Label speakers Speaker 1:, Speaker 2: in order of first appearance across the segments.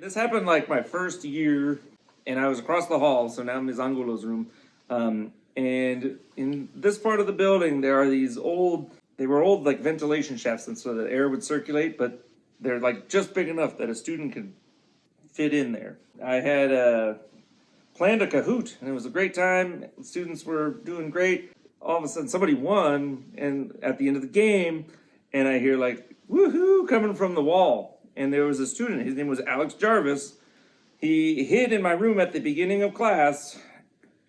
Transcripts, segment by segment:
Speaker 1: This happened like my first year, and I was across the hall, so now I'm in Angulo's room. And in this part of the building, there are these they were old like ventilation shafts, and so the air would circulate, but they're like just big enough that a student could fit in there. I had planned a Kahoot, and it was a great time. The students were doing great. All of a sudden, somebody won, and at the end of the game, and I hear like "woohoo" coming from the wall, and there was a student. His name was Alex Jarvis. He hid in my room at the beginning of class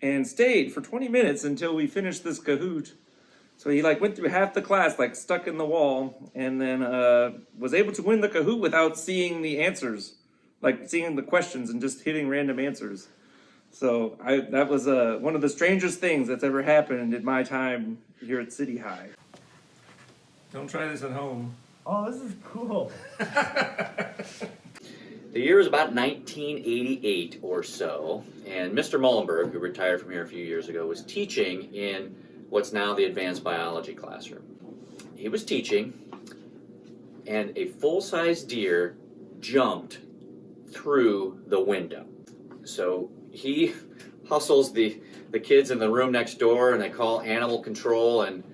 Speaker 1: and stayed for 20 minutes until we finished this Kahoot. So he like went through half the class like stuck in the wall, and then was able to win the Kahoot without seeing the answers, like seeing the questions and just hitting random answers. So that was one of the strangest things that's ever happened in my time here at City High. Don't try this at home.
Speaker 2: Oh, this is cool.
Speaker 3: The year was about 1988 or so, and Mr. Mullenberg, who retired from here a few years ago, was teaching in what's now the advanced biology classroom. He was teaching, and a full-size deer jumped through the window. So he hustles the kids in the room next door, and they call animal control and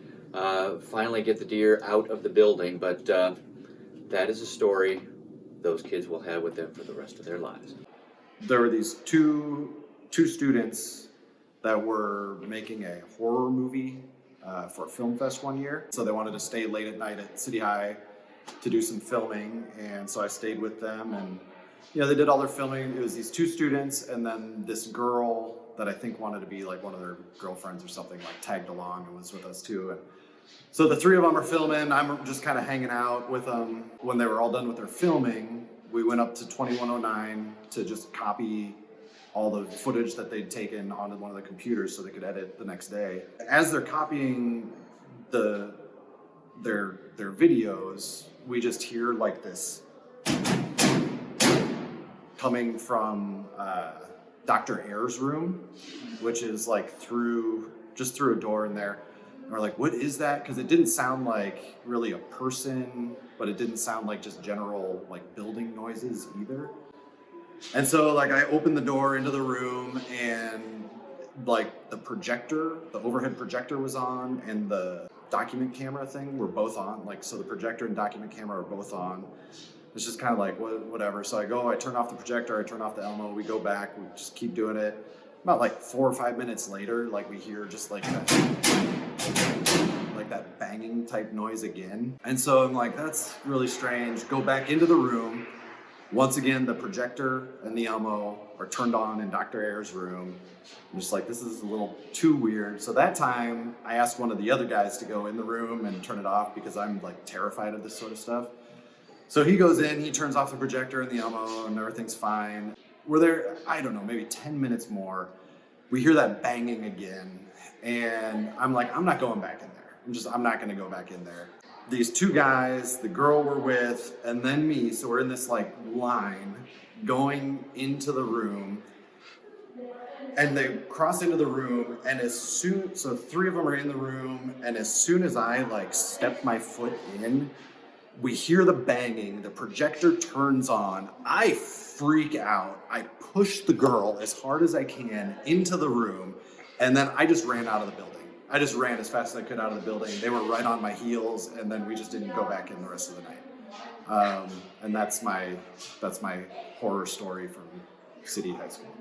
Speaker 3: finally get the deer out of the building. But that is a story those kids will have with them for the rest of their lives.
Speaker 4: There were these two students that were making a horror movie for Film Fest one year. So they wanted to stay late at night at City High to do some filming, and so I stayed with them, and they did all their filming. It was these two students, and then this girl that I think wanted to be like one of their girlfriends or something, like tagged along and was with us too. And so the three of them are filming. I'm just kind of hanging out with them. When they were all done with their filming, we went up to 2109 to just copy all the footage that they'd taken onto one of the computers so they could edit the next day. As they're copying their videos, we just hear like this coming from Dr. Ayer's room, which is like just through a door in there. And we're like, what is that? Because it didn't sound like really a person, but it didn't sound like just general like building noises either. And so like I opened the door into the room, and like the overhead projector was on, and the document camera thing were both on. Like, so the projector and document camera are both on. It's just kind of like, whatever. So I turn off the projector, I turn off the Elmo, we go back, we just keep doing it. About like 4 or 5 minutes later, like we hear just like that banging type noise again. And so I'm like, that's really strange. Go back into the room. Once again, the projector and the Elmo are turned on in Dr. Ayer's room. I'm just like, this is a little too weird. So that time, I asked one of the other guys to go in the room and turn it off because I'm like terrified of this sort of stuff. So he goes in, he turns off the projector and the Elmo, and everything's fine. We're there, I don't know, maybe 10 minutes more. We hear that banging again, and I'm like, I'm not going back in there. I'm not gonna go back in there. These two guys, the girl we're with, and then me, so we're in this like line going into the room, and they cross into the room, and so 3 of them are in the room, and as soon as I like step my foot in, we hear the banging, the projector turns on, I freak out, I push the girl as hard as I can into the room, and then I just ran out of the building. I just ran as fast as I could out of the building. They were right on my heels, and then we just didn't go back in the rest of the night. And that's my horror story from City High School.